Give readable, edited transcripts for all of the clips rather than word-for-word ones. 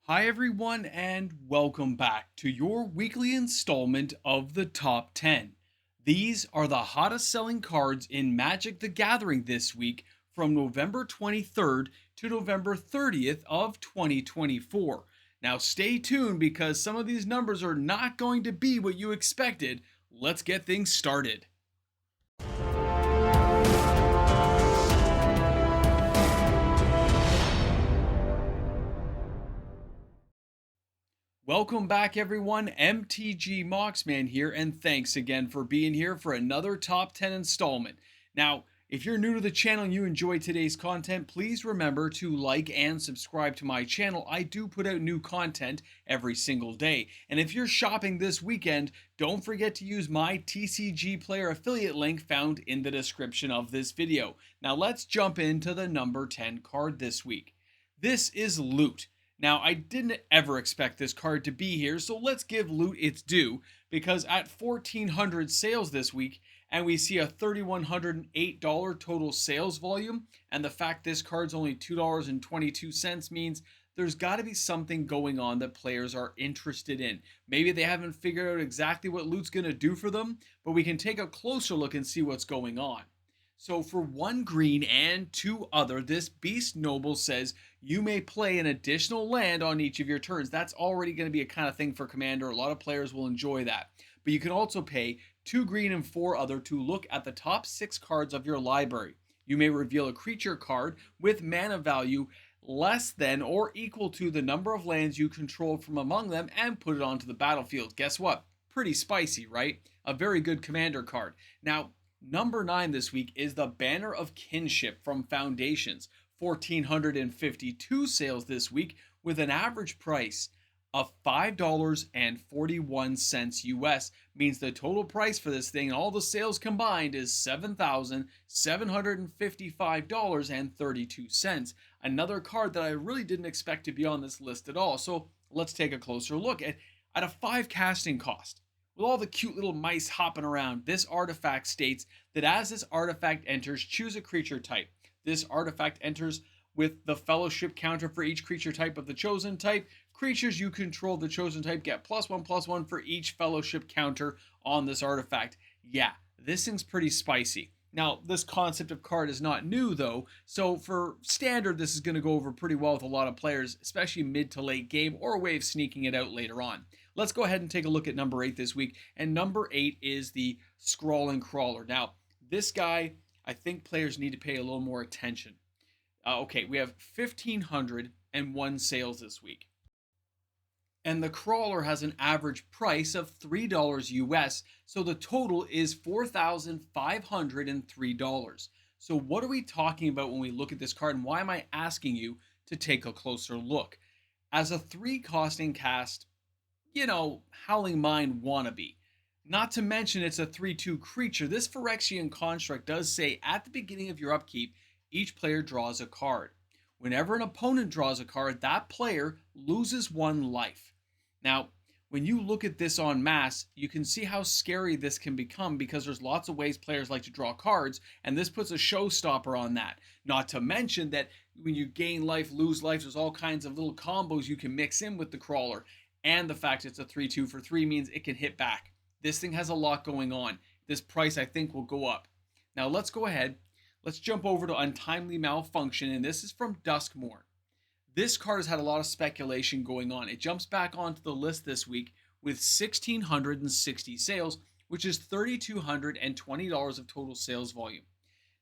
Hi, everyone, and welcome back to your weekly installment of the Top 10. These are the hottest selling cards in Magic the Gathering this week from November 23rd to November 30th of 2024. Now, stay tuned because some of these numbers are not going to be what you expected. Let's get things started. Welcome back, everyone. MTG Moxman here, and thanks again for being here for another Top 10 installment. Now, if you're new to the channel and you enjoy today's content, please remember to like and subscribe to my channel. I do put out new content every single day. And if you're shopping this weekend, don't forget to use my TCG Player affiliate link found in the description of this video. Now, let's jump into the number 10 card this week. This is Loot. Now, I didn't ever expect this card to be here, so let's give Loot its due, because at 1,400 sales this week, and we see a $3,108 total sales volume, and the fact this card's only $2.22 means there's got to be something going on that players are interested in. Maybe they haven't figured out exactly what Loot's going to do for them, but we can take a closer look and see what's going on. So for 1 green and 2 other, this Beast Noble says you may play an additional land on each of your turns. That's already going to be a kind of thing for Commander. A lot of players will enjoy that. But you can also pay 2 green and 4 other to look at the top 6 cards of your library. You may reveal a creature card with mana value less than or equal to the number of lands you control from among them and put it onto the battlefield. Guess what? Pretty spicy, right? A very good Commander card. Now, number 9 this week is the Banner of Kinship from Foundations. 1,452 sales this week with an average price of $5.41 US. Means the total price for this thing and all the sales combined is $7,755.32. Another card that I really didn't expect to be on this list at all. So let's take a closer look at a 5 casting cost. With all the cute little mice hopping around, this artifact states that as this artifact enters, choose a creature type. This artifact enters with the fellowship counter for each creature type of the chosen type. Creatures you control the chosen type get +1/+1 for each fellowship counter on this artifact. Yeah, this thing's pretty spicy. Now, this concept of card is not new though, so for standard, this is going to go over pretty well with a lot of players, especially mid to late game, or a way of sneaking it out later on. Let's go ahead and take a look at number 8 this week, and number 8 is the Scrawling Crawler. Now, this guy, I think players need to pay a little more attention. Okay, we have 1,501 sales this week. And the crawler has an average price of $3 US, so the total is $4,503. So what are we talking about when we look at this card, and why am I asking you to take a closer look? As a 3 costing cast, Howling Mind wannabe. Not to mention it's a 3/2 creature. This Phyrexian construct does say at the beginning of your upkeep, each player draws a card. Whenever an opponent draws a card, that player loses 1 life. Now, when you look at this en masse, you can see how scary this can become because there's lots of ways players like to draw cards, and this puts a showstopper on that. Not to mention that when you gain life, lose life, there's all kinds of little combos you can mix in with the crawler. And the fact it's a 3/2 for 3 means it can hit back. This thing has a lot going on. This price, I think, will go up. Now, let's go ahead. Let's jump over to Untimely Malfunction, and this is from Duskmourn. This card has had a lot of speculation going on. It jumps back onto the list this week with 1,660 sales, which is $3,220 of total sales volume.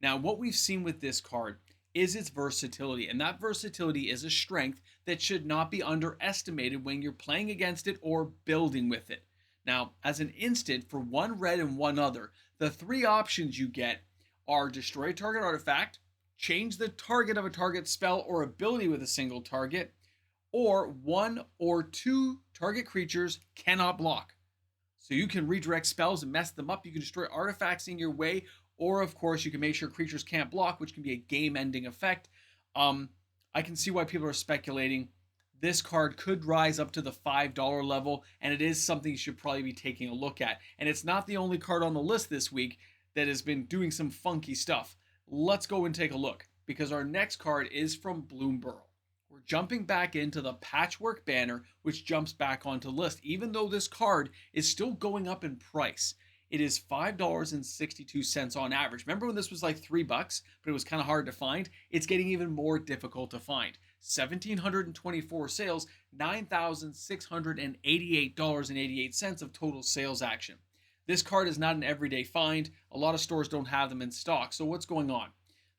Now, what we've seen with this card is its versatility, and that versatility is a strength that should not be underestimated when you're playing against it or building with it. Now, as an instant, for 1 red and 1 other, the 3 options you get are destroy a target artifact, change the target of a target spell or ability with a single target, or 1 or 2 target creatures cannot block. So you can redirect spells and mess them up. You can destroy artifacts in your way, or of course you can make sure creatures can't block, which can be a game-ending effect. I can see why people are speculating. This card could rise up to the $5 level, and it is something you should probably be taking a look at. And it's not the only card on the list this week that has been doing some funky stuff. Let's go and take a look, because our next card is from Bloomburrow. We're jumping back into the Patchwork Banner, which jumps back onto the list, even though this card is still going up in price. It is $5.62 on average. Remember when this was like $3, but it was kind of hard to find? It's getting even more difficult to find. 1,724 sales, $9,688.88 of total sales action. This card is not an everyday find. A lot of stores don't have them in stock. So what's going on?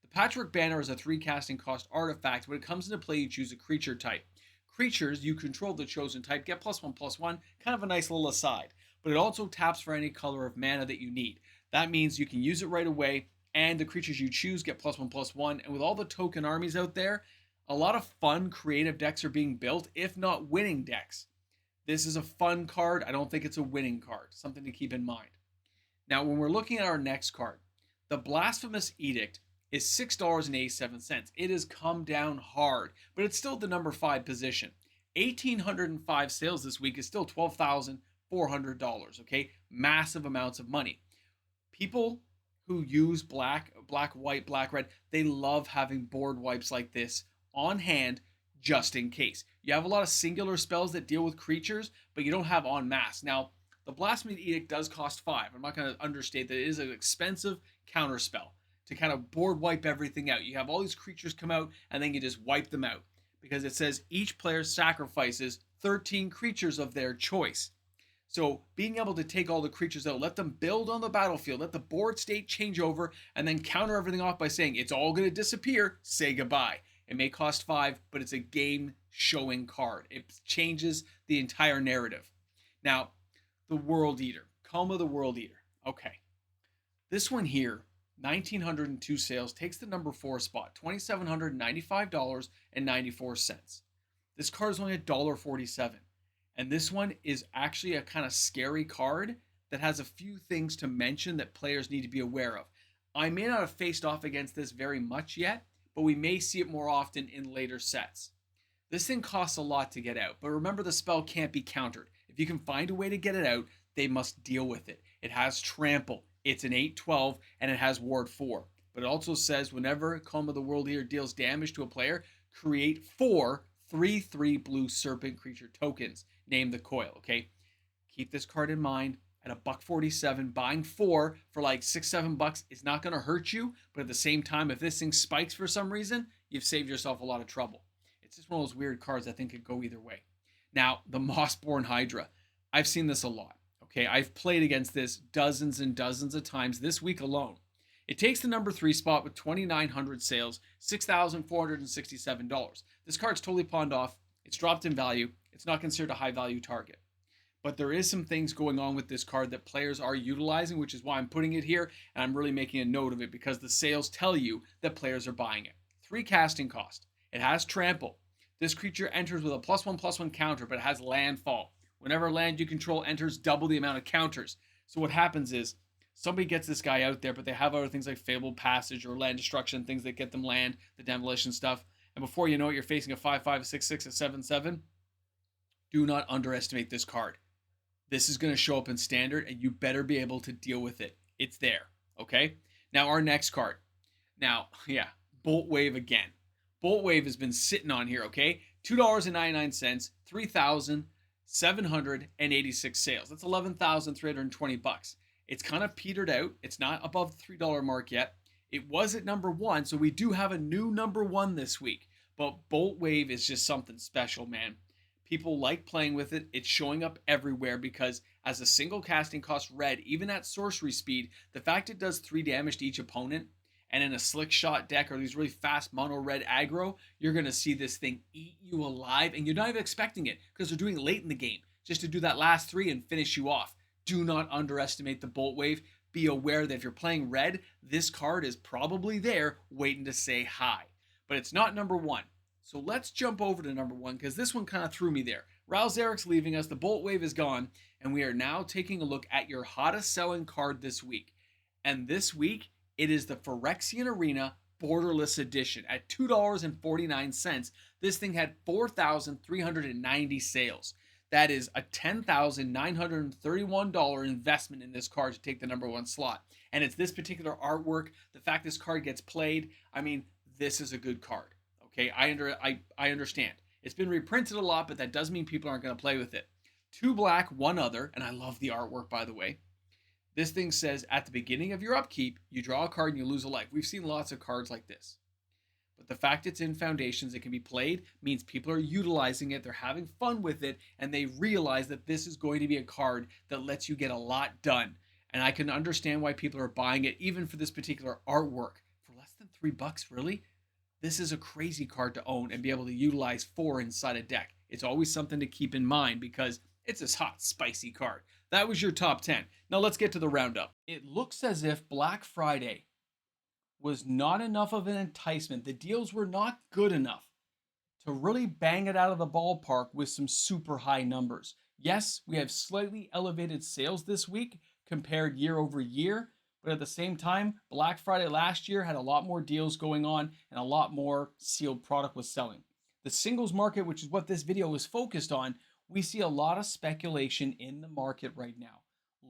The Patchwork Banner is a 3 casting cost artifact. When it comes into play, you choose a creature type. Creatures you control the chosen type get +1/+1, kind of a nice little aside. But it also taps for any color of mana that you need. That means you can use it right away, and the creatures you choose get +1/+1. And with all the token armies out there, a lot of fun creative decks are being built, if not winning decks. This is a fun card. I don't think it's a winning card. Something to keep in mind. Now, when we're looking at our next card, the Blasphemous Edict is $6.87. It has come down hard, but it's still the number 5 position. 1,805 sales this week is still $12,400, okay? Massive amounts of money. People who use black, white, black, red, they love having board wipes like this on hand just in case. You have a lot of singular spells that deal with creatures, but you don't have en masse. Now, the Blasphemous Edict does cost 5. I'm not going to understate that it is an expensive counter spell to kind of board wipe everything out. You have all these creatures come out, and then you just wipe them out. Because it says each player sacrifices 13 creatures of their choice. So being able to take all the creatures out, let them build on the battlefield, let the board state change over, and then counter everything off by saying it's all going to disappear, say goodbye. It may cost 5, but it's a game-showing card. It changes the entire narrative. Now, the World Eater. Koma the World Eater. Okay. This one here, 1,902 sales, takes the number 4 spot, $2,795.94. This card is only $1.47. And this one is actually a kind of scary card that has a few things to mention that players need to be aware of. I may not have faced off against this very much yet, but we may see it more often in later sets. This thing costs a lot to get out, but remember the spell can't be countered. If you can find a way to get it out, they must deal with it. It has Trample, it's an 8/12, and it has Ward 4. But it also says whenever Koma the World Eater deals damage to a player, create 4 3/3 blue serpent creature tokens. Name the coil, okay? Keep this card in mind. At $1.47, buying 4 for like $6-7 is not going to hurt you, but at the same time, if this thing spikes for some reason, you've saved yourself a lot of trouble. It's just one of those weird cards I think could go either way. Now, the Mossborne Hydra. I've seen this a lot, okay? I've played against this dozens and dozens of times this week alone. It takes the number 3 spot with 2,900 sales, $6,467. This card's totally pawned off. It's dropped in value. It's not considered a high value target. But there is some things going on with this card that players are utilizing, which is why I'm putting it here, and I'm really making a note of it because the sales tell you that players are buying it. 3 casting cost. It has Trample. This creature enters with a +1/+1 counter, but it has Landfall. Whenever land you control enters, double the amount of counters. So what happens is, somebody gets this guy out there, but they have other things like Fabled Passage or Land Destruction, things that get them land, the demolition stuff. And before you know it, you're facing a 5/5, a 6/6, a 7/7. Do not underestimate this card. This is going to show up in Standard, and you better be able to deal with it. It's there, okay? Now, our next card. Now, yeah, Boltwave again. Boltwave has been sitting on here, okay? $2.99, 3,786 sales. That's $11,320. It's kind of petered out. It's not above the $3 mark yet. It was at number 1, so we do have a new number 1 this week. But Boltwave is just something special, man. People like playing with it. It's showing up everywhere because as a single casting cost red, even at sorcery speed, the fact it does 3 damage to each opponent, and in a slick shot deck or these really fast mono red aggro, you're going to see this thing eat you alive, and you're not even expecting it because they're doing it late in the game just to do that last 3 and finish you off. Do not underestimate the Boltwave. Be aware that if you're playing red, this card is probably there waiting to say hi. But it's not number 1. So let's jump over to number 1 because this one kind of threw me there. Ralzeric's leaving us, the Boltwave is gone, and we are now taking a look at your hottest selling card this week. And this week, it is the Phyrexian Arena Borderless Edition at $2.49. This thing had 4,390 sales. That is a $10,931 investment in this card to take the number 1 slot. And it's this particular artwork, the fact this card gets played, I mean, this is a good card. Okay, I understand. It's been reprinted a lot, but that doesn't mean people aren't going to play with it. 2 black, 1 other, and I love the artwork, by the way. This thing says, at the beginning of your upkeep, you draw a card and you lose a life. We've seen lots of cards like this. But the fact it's in Foundations, it can be played, means people are utilizing it, they're having fun with it, and they realize that this is going to be a card that lets you get a lot done. And I can understand why people are buying it, even for this particular artwork. For less than $3, really? This is a crazy card to own and be able to utilize 4 inside a deck. It's always something to keep in mind because it's a hot, spicy card. That was your top 10. Now let's get to the roundup. It looks as if Black Friday was not enough of an enticement. The deals were not good enough to really bang it out of the ballpark with some super high numbers. Yes, we have slightly elevated sales this week compared year over year, but at the same time, Black Friday last year had a lot more deals going on and a lot more sealed product was selling. The singles market, which is what this video is focused on, we see a lot of speculation in the market right now.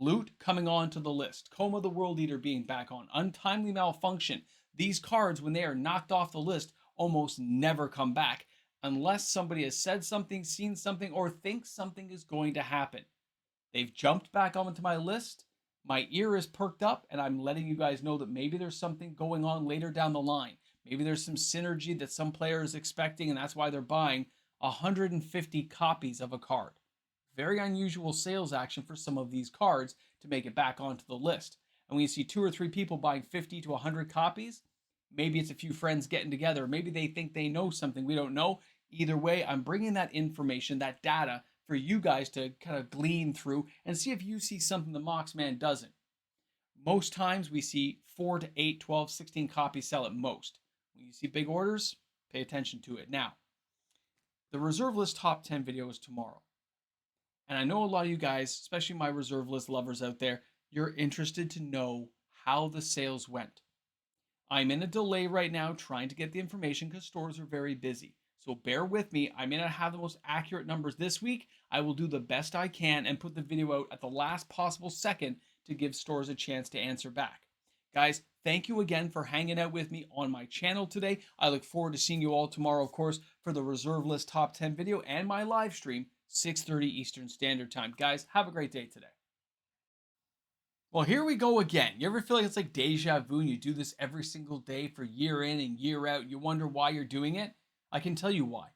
Loot coming onto the list, Koma the World Eater being back on, Untimely Malfunction. These cards, when they are knocked off the list, almost never come back unless somebody has said something, seen something, or thinks something is going to happen. They've jumped back onto my list. My ear is perked up, and I'm letting you guys know that maybe there's something going on later down the line. Maybe there's some synergy that some player is expecting, and that's why they're buying 150 copies of a card. Very unusual sales action for some of these cards to make it back onto the list. And when you see 2 or 3 people buying 50 to 100 copies, maybe it's a few friends getting together. Maybe they think they know something we don't know. Either way, I'm bringing that information, that data, for you guys to kind of glean through and see if you see something the Moxman doesn't. Most times we see 4 to 8, 12, 16 copies sell at most. When you see big orders, pay attention to it. Now, the reserve list top 10 video is tomorrow. And I know a lot of you guys, especially my reserve list lovers out there, you're interested to know how the sales went. I'm in a delay right now trying to get the information because stores are very busy. So bear with me. I may not have the most accurate numbers this week. I will do the best I can and put the video out at the last possible second to give stores a chance to answer back. Guys, thank you again for hanging out with me on my channel today. I look forward to seeing you all tomorrow, of course, for the reserve list top 10 video and my live stream, 6:30 Eastern Standard Time. Guys, have a great day today. Well, here we go again. You ever feel like it's like deja vu and you do this every single day for year in and year out? You wonder why you're doing it? I can tell you why.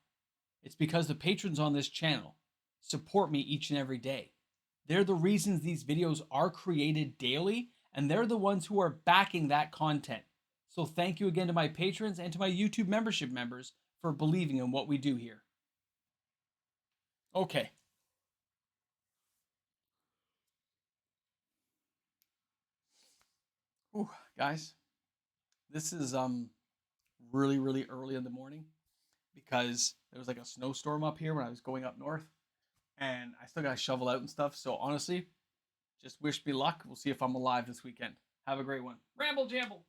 It's because the patrons on this channel support me each and every day. They're the reasons these videos are created daily, and they're the ones who are backing that content. So thank you again to my patrons and to my YouTube membership members for believing in what we do here. Okay. Ooh, guys, this is really, really early in the morning because there was like a snowstorm up here when I was going up north, and I still got to shovel out and stuff. So honestly, just wish me luck. We'll see if I'm alive this weekend. Have a great one. Ramble jamble.